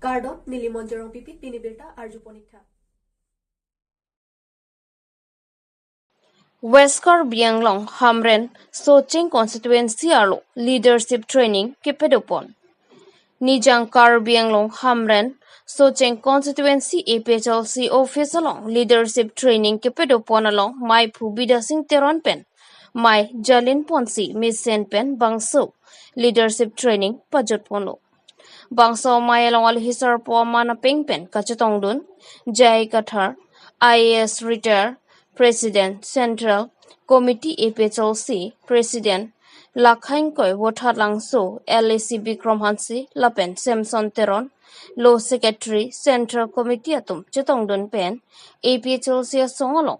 Gardot Nilimonjerong Pipit Pinibirta Arjuponitha. West Karbi Anglong Hamren Soching constituency arlo leadership training kipedopon. Nijang Karbi Anglong Hamren Soching constituency APHLC office along leadership training kipedopon along my Pubida Sing Teron pen. My Jalin Ponsi Miss Sen pen Bangso leadership training pajot ponlo. Bangso may along alhisar po mana pingpen kachatong dun Jai Kathar IAS retire President Central Committee APHLC President Lakhain Koi Wothat Langso LAC Bikram Hansi Lapen Samson Teron Law Secretary Central Committee Atum Chetong Dun Pen APHLC Songolong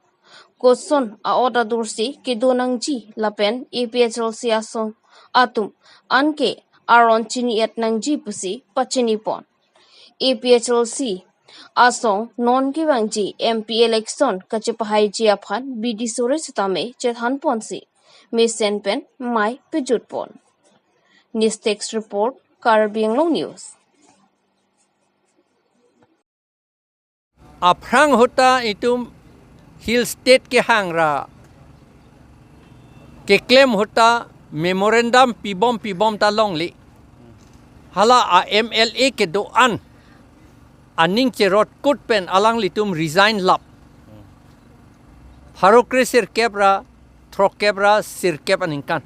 Koson a order dursi kidonang ji Lapen APHLC Asong Atum Anke aron chini at nang ji pusi pachini pon APHLC asong non kiwang ji MP election kachipahai ji aphan BD sore sitame chethan ponsi Missen pen mai pijut pon News text report Karbi Anglong News Aprang hota itu hill state ke hangra ke claim hota memorandum pibom talong li hala a MLA ke doan aning cerot kut pen alang litum resign lap harokre sir kebra throk kebra sir keb aningkan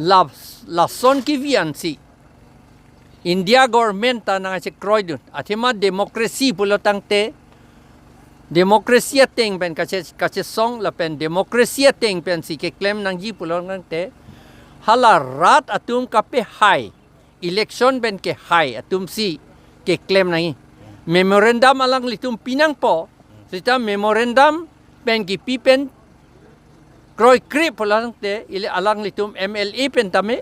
lab la son ki viansi India government ta nang che kroidun athima democracy pulotang te demokrasia teng pen kache song la pen demokrasia teng pen si ke claim nang ji pulong te hala rat atum kape hai election ben ke hai atum si ke claim nang memorandum alang litum pinang po sita memorandum ben ki pipen kroi krip pulang te ile alang litum MLA pen tame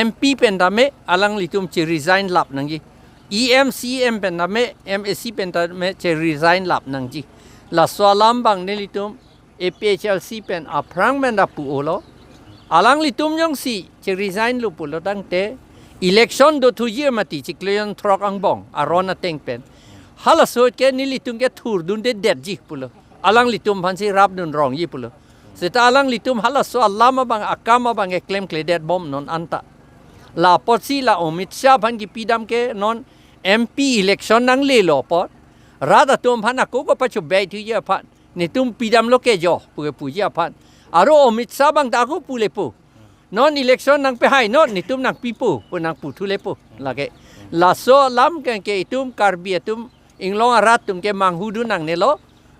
MP pen tame alang litum chi resign lap nang ji EMCM pen tame MSC pen tame chi resign lap nang ji la swalam bang ne litum APHLC pen aprang men da pu olo alang litum yong si chi resign lu pulo dang te election do tu year mati chi kleon throk ang bong arona teng pen hala so ke ni litum ke thur dun de det ji pulo alang litum phan si rap dun rong yi pulo seta alang litum hala so allama bang akama bang e claim kle det bom non anta la potsi la omit sha phan ki pidam ke non MP election nang le lo pot rada tum phan ko ko pachu be tu ye phan ni tum pidam lo ke jo pu pu ye phan aro omit sha bang da ko pu le pu non election nang pe hai non ni tum nang pipu pu nang pu thu le pu lage la so lam ke tum karbi tum inglong arat tum ke mang hudu nang ne lo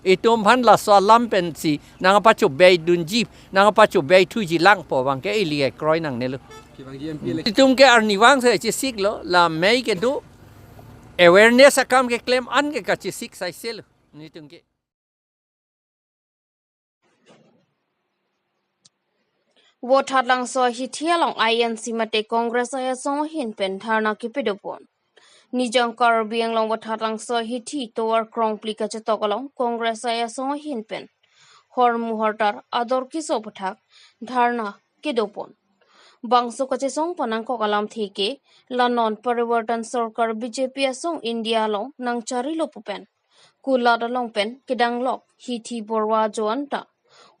itum phan la so lam pen si nang pa chu be dun ji nang pa chu be thu ji lang po bang ke ili e kroi nang ne lo itum ke arni wang se chi sik lo la mei ke du awareness akam ke claim an ke ka chi sik sai sel ni tum ke Wothat Langso hitia long INC mate Congress aya song hin pen tharna kipedopon Nijang Karbi Anglong Wothat Langso hiti towar krong plika chatokolong Congress aya song hin pen hormu hortar ador kiso pathak dharna kidopon Bangso kache song panang kokalam theke lanon parivartan sarkar BJP asong India long nang chari lopupen kulada long pen kidang lok hiti borwa joanta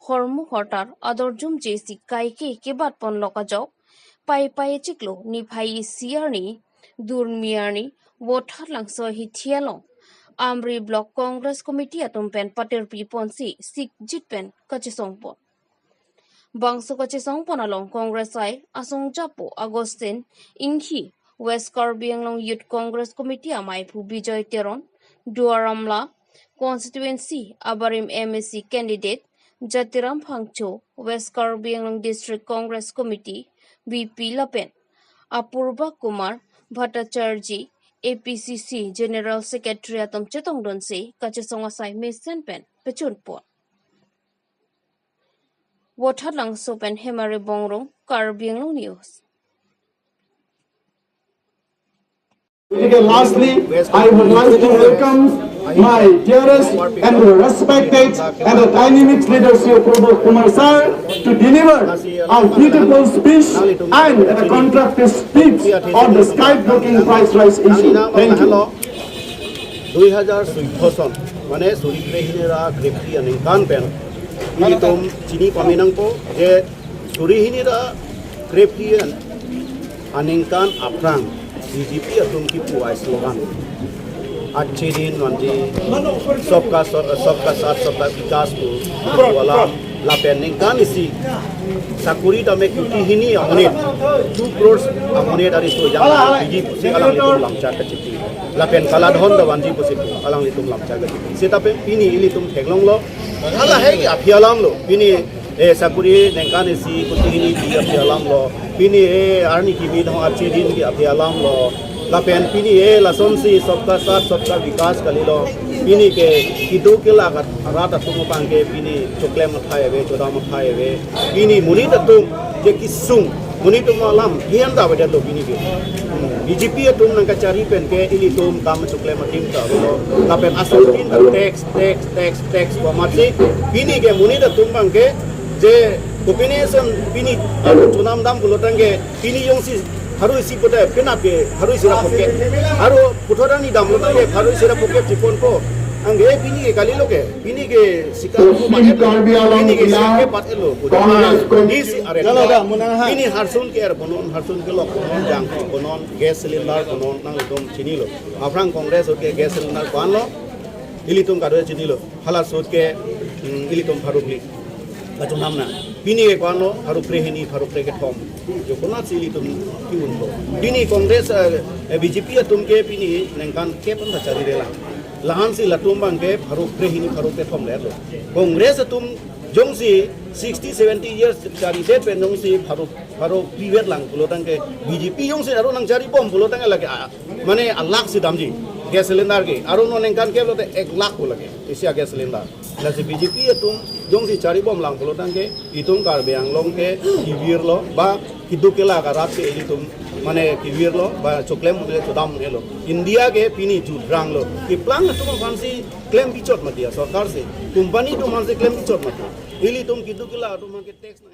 hormu hortar ador jum jesi kaike kebat pon loka jok pai chiklo ni phai siarni durmiarni Wothat Langso hithialong Amri Block Congress Committee atum pen pater pi ponsi sik jitpen kachisong pon Bangso kachisong pon along Congress ai asong japo Agustin Inghi West Karbi Anglong Youth Congress Committee amai phu Bijoy Teron Duaramla constituency Abarim MSC candidate Jatiram Phangcho West Karbi Anglong District Congress Committee VP Lapen Apurva Kumar Bhattacharjee APCC General Secretary atom chetong don se kachesong asai Missen pen pechun pon Wothat Langso pen Hemare Bongrong Karbi Anglong News Lastly, I would like to welcome my dearest and respected and dynamic leadership of Kumar sir to deliver a beautiful speech and a constructive speech on the sky blocking price rise issue. Thank you. 2014 চন মানে চৰিত্ৰহীনেৰা গ্ৰেপ্তি আনিংকান PAN ini tom chini paminang po je surihinira grepti aningkan aprang BJP atum ki puai slogan अच्छे दिन wanji सबका साथ सबका विकास को wala lapening kan isi sakuri dame kuti hini amone 2 crores amone dari so yang BJP si alang litum lamchar ka chiti lapen kala dhon da wanji ko si alang litum lamchar ka chiti setape pini litum theglong lo ala hai afialam lo pini sakuri nengkan isi kuti hini di afialam lo pini arni ki bidho अच्छे दिन ki afialam lo lapen pini lason si सबका साथ सबका विकास kalilo pini ke kidu kila rata tumo pangke pini chokle mathai ve choda mathai ve pini muni tatum je kisung muni tum alam hian da bada to pini ke BJP tum nang kacari pen ke ini tum kam chokle matim ta lo lapen asal pin tax pamati pini ke muni tatum pangke je combination pini chunam dam bulotang ke pini yong si haru isi pada kenapa haru isi rapoke haru putarani dam loke haru isi rapoke cipon ko angge pini ke kali loke pini ke sikap ko mane Karbi Anglong pini ke sikap pat elo isi are pini harsun ke er bonon harsun ke lok bonon jang bonon gas cylinder bonon nang dom chini lo afrang congress ke gas cylinder ban lo ilitum kado chini lo hala sot ke ilitum farukli baju namna pini ke kwano haru prehini haru preke thom jo kona sili tum kiun ko pini congress BJP atum ke pini nengkan ke pun chari rela lahan si latum bang ke haru prehini haru ke thom le lo congress atum jong si 60 70 years chari de pe nong si haru privet lang pulotang ke BJP jong si haru nang chari bom pulotang lage mane alak si damji gas cylinder ke aru no nengkan ke lote 1 lakh ko lage isia gas cylinder la si BJP atum jong si cari bom lang pulotang ke itung Karbi Anglong ke kibir lo ba kidukela ka rat ke itum mane kibir lo ba choklem mule chodam elo India ke pini judrang lo ki plan na tum fansi claim bichot matia sarkar se company tum fansi claim bichot matia ili tum kidukela tum ke tax na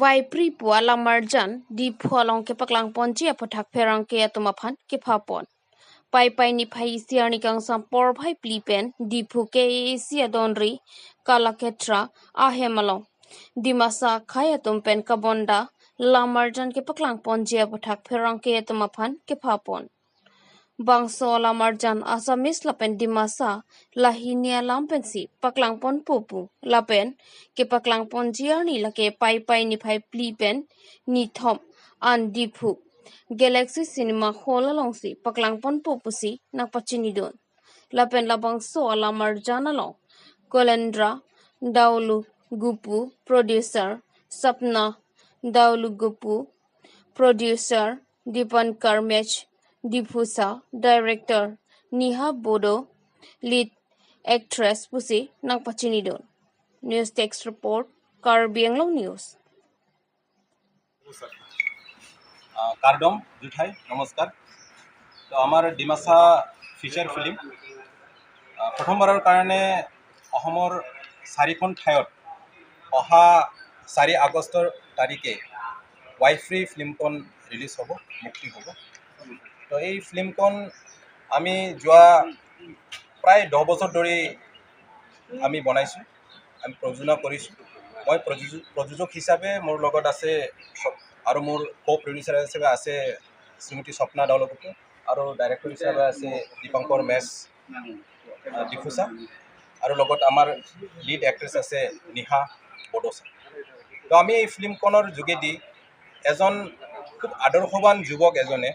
Vai pri puala marjan di phualong ke paklang ponji apathak pherang ke atumaphan ke phapon pai ni phai siani kang sam por phai plipen di phuke sia donri kalaketra ahemalong dimasa khaya tumpen kabonda lamarjan ke paklang ponji apathak pherang ke atumaphan ke phapon bangso lamarjan asamis lapen dimasa lahinia lampensi paklang pon pupu lapen ke paklang pon jiarni lake pai ni phai plipen ni thom an diphu Galaxy Cinema Hall alongsi paklang pon pupusi nak pachini don lapen labang so lamarjan along Kolendra Daulu Gupu producer Sapna Daulu Gupu producer Dipankar Mech Dipusa, director Niha Bodo, lead actress Pusi Nang Pachinidon. News text report, Karbi Anglong News. কাৰ্ডম জুঠাই নমস্কাৰ তো আমাৰ Dimasa feature film প্ৰথমবাৰৰ কাৰণে অসমৰ 4খন ঠাইত অহা 4 আগষ্টৰ তাৰিখে ৱাইফ ফ্ৰী ফিল্মখন ৰিলিজ হ'ব মুক্তি হ'ব তো এই ফিল্মখন আমি যোৱা প্ৰায় 10 বছৰ ধৰি আমি বনাইছোঁ আমি প্ৰযোজনা কৰিছোঁ মই প্ৰযোজক হিচাপে মোৰ লগত আছে আৰু মোৰ কো-প্ৰডিউচাৰ হিচাপে আছে শ্ৰীমতী স্বপ্না দাউলগুপ্ত আৰু ডাইৰেক্টৰ হিচাপে আছে দীপঙ্কৰ মেছ ডিফুচা আৰু লগত আমাৰ লিড এক্ট্ৰেছ আছে নিহা বডোচা তো আমি এই ফিল্মখনৰ যোগেদি এজন খুব আদৰ্শৱান যুৱক এজনে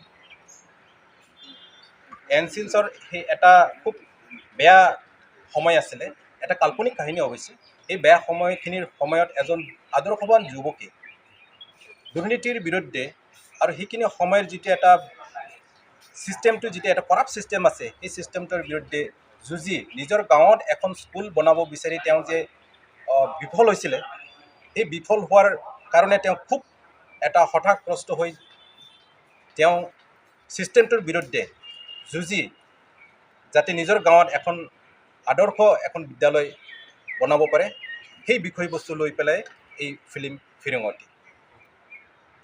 এনচিলছৰ সেই এটা খুব বেয়া সময় আছিলে এটা কাল্পনিক কাহিনী অৱশ্যে এই বেয়া সময়খিনিৰ সময়ত এজন আদৰ্শৱান যুৱকে দুৰ্নীতিৰ বিৰুদ্ধে আৰু সেইখিনি সময়ৰ যিটো এটা ছিষ্টেমটো যিটো এটা কৰাপ্ট ছিষ্টেম আছে এই ছিষ্টেমটোৰ বিৰুদ্ধে যুঁজি নিজৰ গাঁৱত এখন স্কুল বনাব বিচাৰি তেওঁ যে বিফল হৈছিলে এই বিফল হোৱাৰ কাৰণে তেওঁ খুব এটা হতাশগ্ৰস্ত হৈ তেওঁ ছিষ্টেমটোৰ বিৰুদ্ধে যুঁজি যাতে নিজৰ গাঁৱত এখন আদৰ্শ এখন বিদ্যালয় বনাব পাৰে সেই বিষয়বস্তু লৈ পেলাই এই ফিল্ম ফিৰিঙতি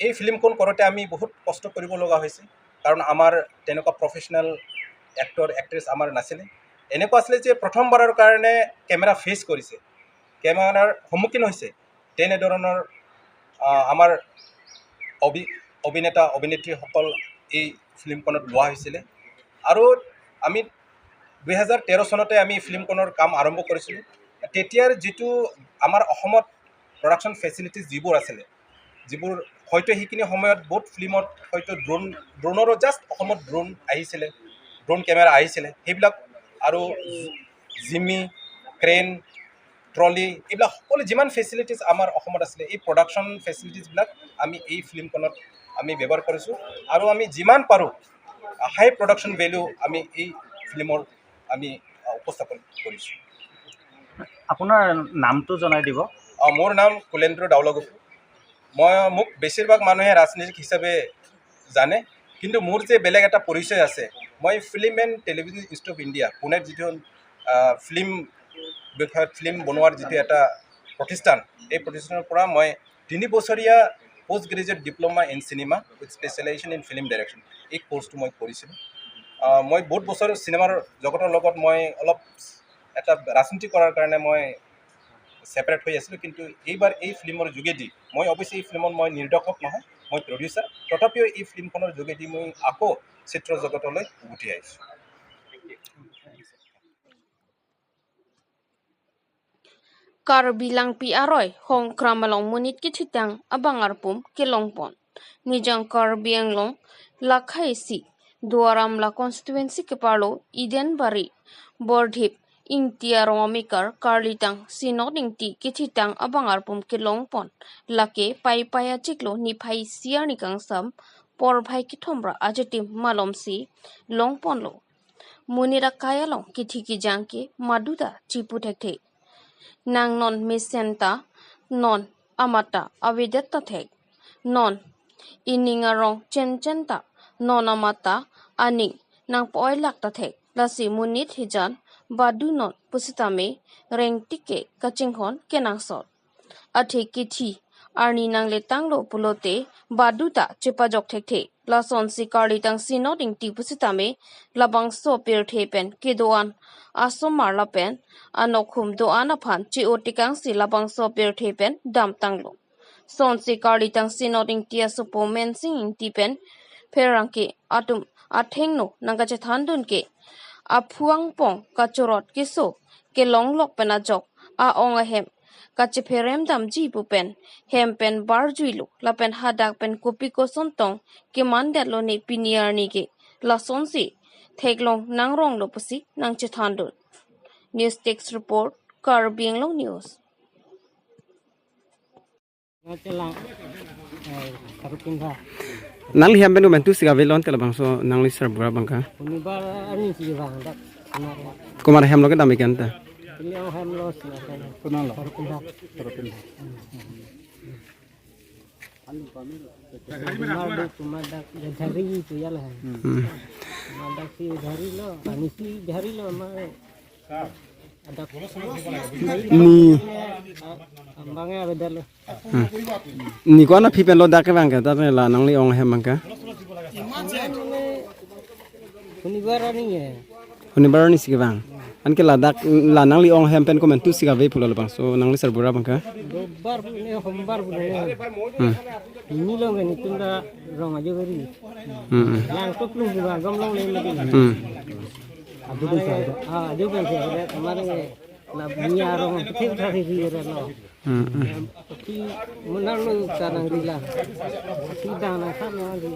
এই ফিল্মখন কৰোঁতে আমি বহুত কষ্ট কৰিব লগা হৈছে কাৰণ আমাৰ তেনেকুৱা প্ৰফেশ্যনেল এক্টৰ এক্ট্ৰেছ আমাৰ নাছিলে এনেকুৱা আছিলে যে প্ৰথমবাৰৰ কাৰণে কেমেৰা ফেচ কৰিছে কেমেৰাৰ সন্মুখীন হৈছে তেনেধৰণৰ আমাৰ অভিনেতা অভিনেত্ৰীসকল এই ফিল্মখনত লোৱা হৈছিলে আৰু আমি 2013 চনতে আমি ফিল্মখনৰ কাম আৰম্ভ কৰিছিলোঁ তেতিয়াৰ যিটো আমাৰ অসমত প্ৰডাকশ্যন ফেচিলিটিজ যিবোৰ আছিলে যিবোৰ হয়তো সেইখিনি সময়ত বহুত ফিল্মত হয়তো ড্ৰোনৰো জাষ্ট অসমত ড্ৰোন আহিছিলে ড্ৰোন কেমেৰা আহিছিলে সেইবিলাক আৰু জিমি ক্ৰেন ট্ৰলি এইবিলাক সকলো যিমান ফেচিলিটিজ আমাৰ অসমত আছিলে এই প্ৰডাকশ্যন ফেচিলিটিজবিলাক আমি এই ফিল্মখনত আমি ব্যৱহাৰ কৰিছোঁ আৰু আমি যিমান পাৰোঁ হাই প্ৰডাকশ্যন ভেলু আমি এই ফিল্মৰ আমি উপস্থাপন কৰিছোঁ আপোনাৰ নামটো জনাই দিব মোৰ নাম কুলেন্দ্ৰ দাউলগোপু মোক বেছিভাগ মানুহে ৰাজনীতিক হিচাপে জানে কিন্তু মোৰ যে বেলেগ এটা পৰিচয় আছে মই film and television institute of India পুনেত যিটো ফিল্ম বিষয়ত ফিল্ম বনোৱাৰ যিটো এটা প্ৰতিষ্ঠান এই প্ৰতিষ্ঠানৰ পৰা মই 3 বছৰীয়া post graduate diploma in cinema with specialisation in film direction এই কোৰ্চটো মই কৰিছিলোঁ মই বহুত বছৰ চিনেমাৰ জগতৰ লগত মই অলপ এটা ৰাজনীতি কৰাৰ কাৰণে মই ছেপাৰেট হৈ আছিলোঁ কিন্তু এইবাৰ এই ফিল্মৰ যোগেদি মই অৱশ্যে এই ফিল্মত মই নিৰ্দেশক নহয় মই প্ৰডিউচাৰ তথাপিও এই ফিল্মখনৰ যোগেদি মই আকৌ চিত্ৰ জগতলৈ উভতি আহিছোঁ Karbi langpi aroy hong kramalong munit kititang abangarpum kilongpon. Nijang Karbi Anglong lakhai si duaram la constituency ke parlo Iden Bari Bordhip ingtiarong amikar karlitang sinoding ti kititang abangarpum kilongpon. Lake paya chiklo ni pai siar ni kangsam por bhai kithomra ajetim malom si longpon lo. Munira kayalong kitiki jangke maduda chiputekte. Nang non misenta non amata avidetta thek non iningarong chencenta non amata aning nang poilak ta thek lasi munit hijan badu non pusitame rengtike kachinghon kenang sot athe kithi arni nang letang lo pulote baduta chepajok thek the lason sikari tang sinoding ti pusitame labang so per thepen kedoan asomar lapen anokhum do anaphan chi otikang si labang so per thepen dam tanglo son sikari tang sinoding ti asopo mensing tipen perangke atum athengno nangache thandun ke aphuang pong kachorot kiso ke longlok penajok a ongahem kache pherem dam ji pupen hempen barjuilu lapen hadak pen kopi ko sontong ke mandalo ne piniarni ke lason si theklong nangrong lo pusi nangche thandun news text report Karbi Anglong news nang liam benu mentu siga velon tela bangso nang li serbura bangka Unibar ani si bang dak kumar hem loke damikan ta yang ham los kunal kumar dak dhari itu ya lah dak si dhari lo ani si dhari lo ma ada ni ambangnya beda lo ni ko na pipen lo dak bangka ta la nang li ong hem bangka Unibar ani ya unibar ni siga bang an ke la dak la nang li ong hem pen ko mentu siga ve pula bang so nang li serbura bangka dobar ne hombar bu ini lo kan itu nda rong aja beri yang tu belum juga gomlong le lagi aduh bisa aduh kan saya kemarin na punya rong kecil dari dia lo tapi menalu sekarang rila sidang nak sama lagi